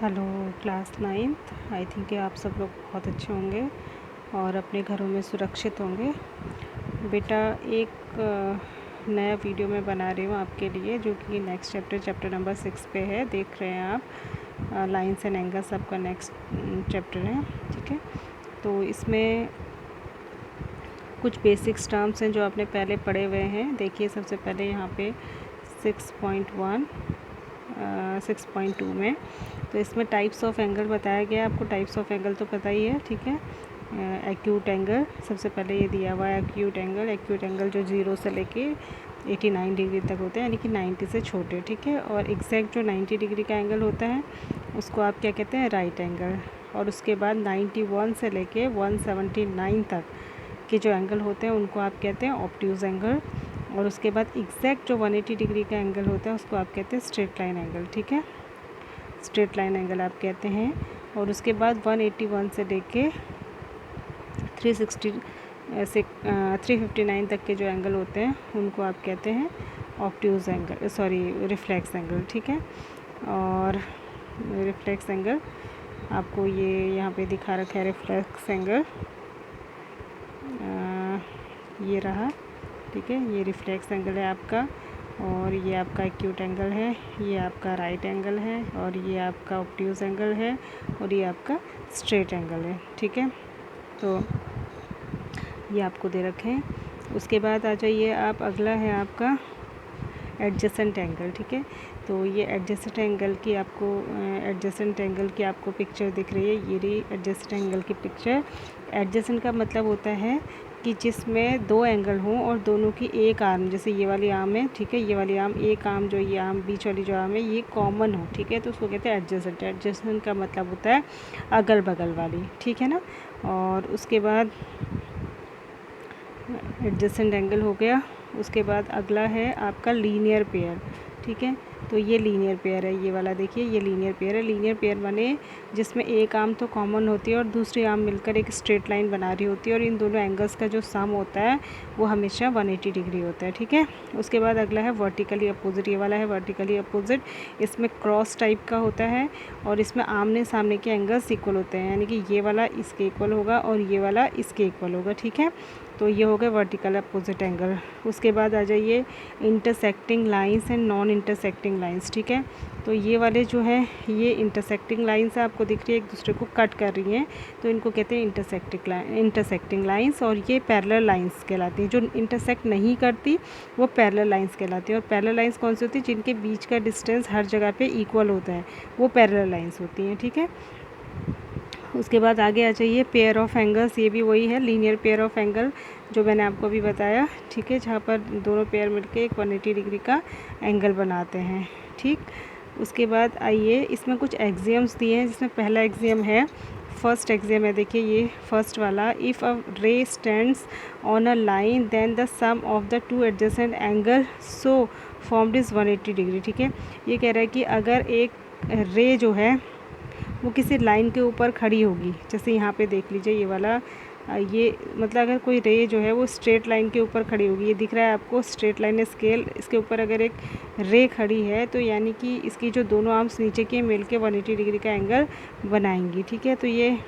Hello class ninth. I think कि आप सब लोग बहुत अच्छे होंगे और अपने घरों में सुरक्षित होंगे। बेटा एक नया वीडियो मैं बना रही हूँ आपके लिए, जो कि नेक्स्ट चैप्टर नंबर 6 पे है। देख रहे हैं आप, लाइंस एंड एंगल्स आपका नेक्स्ट चैप्टर है। ठीक है, तो इसमें कुछ बेसिक्स टर्म्स हैं जो आपने पहले पढ़े हुए हैं। देखिए, सबसे पहले यहाँ पे 6.1 6.2 में, तो इसमें टाइप्स ऑफ एंगल बताया गया है। आपको टाइप्स ऑफ एंगल तो पता ही है, ठीक है। एक्यूट एंगल सबसे पहले ये दिया हुआ है। एक्यूट एंगल जो 0 से लेके 89 डिग्री तक होते हैं, यानी कि 90 से छोटे, ठीक है। और एग्जैक्ट जो 90 डिग्री का एंगल होता है उसको आप क्या कहते हैं, राइट एंगल। और उसके बाद 91 से लेके 179 तक के जो एंगल होते हैं उनको आप कहते हैं ऑब्ट्यूज़ एंगल। और उसके बाद एग्जैक्ट जो 180 डिग्री का एंगल होता है उसको आप कहते हैं स्ट्रेट लाइन एंगल, ठीक है। स्ट्रेट लाइन एंगल आप कहते हैं। और उसके बाद 181 से लेके 359 तक के जो एंगल होते हैं उनको आप कहते हैं ऑब्ट्यूज़ एंगल, रिफ्लेक्स एंगल, ठीक है। और रिफ्लेक्स एंगल आपको ये यहाँ पे दिखा रखा है। रिफ्लेक्स एंगल ये रहा, ठीक है। ये रिफ्लेक्स एंगल है आपका। और ये आपका एक्यूट एंगल है, ये आपका राइट एंगल है, और ये आपका ऑब्ट्यूज़ एंगल है, और ये आपका स्ट्रेट एंगल है, ठीक है। तो ये आपको दे रखे हैं। उसके बाद आ जाइए आप, अगला है आपका एडजेसेंट एंगल, ठीक है। तो ये एडजेसेंट एंगल की आपको पिक्चर दिख रही है। ये रही एडजेसेंट एंगल की पिक्चर। एडजेसेंट का मतलब होता है कि जिसमें दो एंगल हों और दोनों की एक आर्म, जैसे ये वाली आर्म है, ठीक है, ये वाली आर्म, एक आर्म जो ये आर्म बीच वाली जो आर्म है ये कॉमन हो, ठीक है, तो उसको कहते हैं एडजेसेंट। एडजेसेंट का मतलब होता है अगल बगल वाली, ठीक है ना। और उसके बाद एडजेसेंट एंगल हो गया। उसके बाद अगला है आपका लीनियर पेयर, ठीक है। तो ये लीनियर पेयर है, ये वाला देखिए, ये लीनियर पेयर है। लीनियर पेयर बने जिसमें एक आर्म तो कॉमन होती है और दूसरी आर्म मिलकर एक स्ट्रेट लाइन बना रही होती है, और इन दोनों एंगल्स का जो सम होता है वो हमेशा 180 डिग्री होता है, ठीक है। उसके बाद अगला है वर्टिकली अपोजिट। ये वाला है वर्टिकली अपोजिट। इसमें क्रॉस टाइप का होता है और इसमें आमने सामने के एंगल्स इक्वल होते हैं, यानी कि ये वाला इसके इक्वल होगा और ये वाला इसके इक्वल होगा, ठीक है। तो ये हो गया वर्टिकल अपोजिट एंगल। उसके बाद आ जाइए intersecting lines and non intersecting lines, ठीक है। तो ये वाले जो है ये इंटरसेक्टिंग लाइंस आपको दिख रही है, एक दूसरे को कट कर रही हैं, तो इनको कहते हैं इंटरसेक्टिंग लाइंस। और ये पैरेलल लाइंस कहलाती हैं। जो इंटरसेक्ट नहीं करती वो पैरेलल लाइंस कहलाती है। और पैरेलल लाइंस कौन सी होती है, जिनके बीच का डिस्टेंस हर जगह पे इक्वल होता है, वो पैरेलल लाइंस होती हैं, ठीक है। उसके बाद आगे आ जाइए पेयर ऑफ एंगल्स। ये भी वही है, लीनियर पेयर ऑफ एंगल जो मैंने आपको अभी बताया, ठीक है, जहाँ पर दोनों पेयर मिलके एक 180 डिग्री का एंगल बनाते हैं, ठीक। उसके बाद आइए, इसमें कुछ एक्सियम्स दिए हैं, जिसमें पहला एक्सियम है, फर्स्ट एक्सियम है, देखिए ये फर्स्ट वाला, if a ray stands on a line then the sum of the two adjacent angle so formed is 180 degree, ठीक है। ये कह रहा है कि अगर एक रे जो है वो किसी लाइन के ऊपर खड़ी होगी, जैसे यहाँ पे देख लीजिए ये वाला, ये मतलब अगर कोई रे जो है वो स्ट्रेट लाइन के ऊपर खड़ी होगी, ये दिख रहा है आपको स्ट्रेट लाइन स्केल, इसके ऊपर अगर एक रे खड़ी है तो यानी कि इसकी जो दोनों आर्म्स नीचे के मिल के 180 डिग्री का एंगल बनाएंगी, ठीक है। तो ये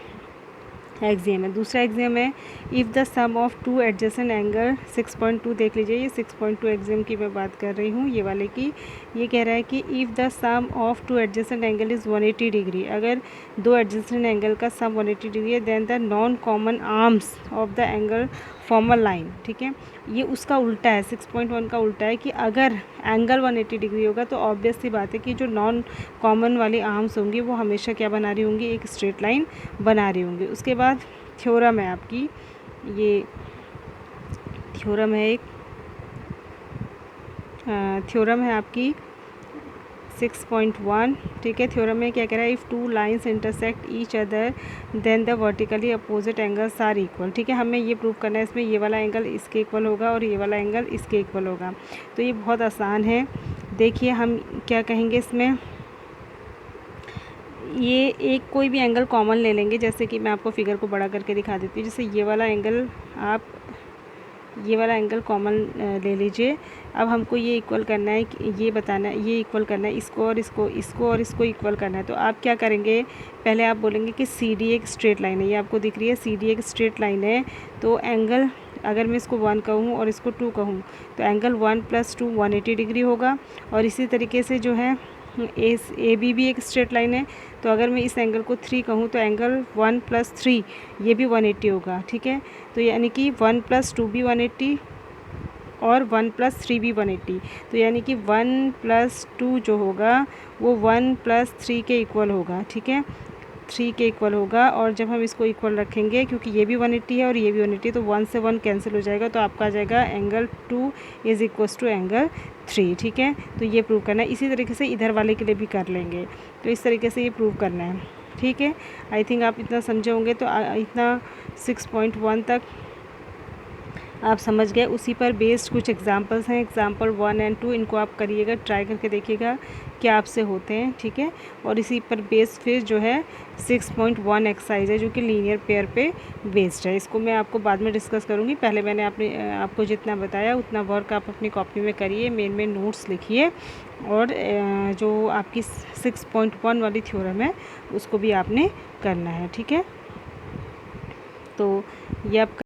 एक्सियम है। दूसरा एक्सियम है, if the sum of two adjacent angle 6.2, देख लीजिए ये 6.2 एक्सियम की मैं बात कर रही हूँ, ये वाले की। ये कह रहा है कि if the sum of two adjacent angle is 180 degree, अगर दो एडजेसेंट एंगल का सम 180 डिग्री है, then the non common arms of the angle form a line, ठीक है। ये उसका उल्टा है, 6.1 का उल्टा है कि अगर एंगल 180 डिग्री होगा तो ऑब्वियस सी बात है कि जो नॉन कॉमन वाली आर्म्स होंगी वो हमेशा क्या बना रही होंगी, एक स्ट्रेट लाइन बना रही होंगी। उसके बाद थ्योरम है आपकी, ये थ्योरम है एक, थ्योरम है आपकी 6.1, ठीक है। थ्योरम में क्या कह रहा है, if two lines intersect each other then the vertically opposite angles are equal, ठीक है। हमें ये प्रूव करना है, इसमें ये वाला एंगल इसके इक्वल होगा और ये वाला एंगल इसके इक्वल होगा। तो ये बहुत आसान है। देखिए हम क्या कहेंगे इसमें, ये एक कोई भी एंगल कॉमन ले लेंगे, जैसे कि मैं आपको फिगर को बड़ा करके दिखा देती हूँ। जैसे ये वाला एंगल आप ये वाला एंगल कॉमन ले लीजिए। अब हमको ये इक्वल करना है, ये बताना है, ये इक्वल करना है इसको और इसको, इसको और इसको इक्वल करना है। तो आप क्या करेंगे, पहले आप बोलेंगे कि सी डी एक स्ट्रेट लाइन है, ये आपको दिख रही है सी डी एक स्ट्रेट लाइन है। तो एंगल अगर मैं इसको 1 कहूँ और इसको 2 कहूँ तो एंगल 1 + 2 180 डिग्री होगा। और इसी तरीके से जो है ए बी भी एक स्ट्रेट लाइन है। तो अगर मैं इस एंगल को 3 कहूँ तो एंगल 1 + 3 ये भी 180 होगा, ठीक है। तो यानी कि 1 + 2 भी 180 और 1 + 3 भी 180। तो यानी कि 1 + 2 जो होगा वो 1 + 3 के इक्वल होगा, ठीक है, 3 के इक्वल होगा। और जब हम इसको इक्वल रखेंगे, क्योंकि ये भी 180 है और ये भी 180, तो 1 से 1 कैंसिल हो जाएगा। तो आपका आ जाएगा एंगल 2 = एंगल 3, ठीक है। तो ये प्रूव करना है। इसी तरीके से इधर वाले के लिए भी कर लेंगे। तो इस तरीके से ये प्रूव करना है, ठीक है। आई थिंक आप इतना समझे होंगे। तो इतना 6.1 तक आप समझ गए। उसी पर बेस्ड कुछ एग्जांपल्स हैं, एग्जांपल 1 और 2, इनको आप करिएगा, ट्राई करके देखिएगा क्या आपसे होते हैं, ठीक है। और इसी पर बेस्ड फिर जो है 6.1 एक्सरसाइज है जो कि लीनियर पेयर पे बेस्ड है। इसको मैं आपको बाद में डिस्कस करूँगी। पहले मैंने आपको जितना बताया उतना वर्क आप अपनी कॉपी में करिए, मेन नोट्स लिखिए। और जो आपकी 6.1 वाली थ्योरम है उसको भी आपने करना है, ठीक है। तो ये आप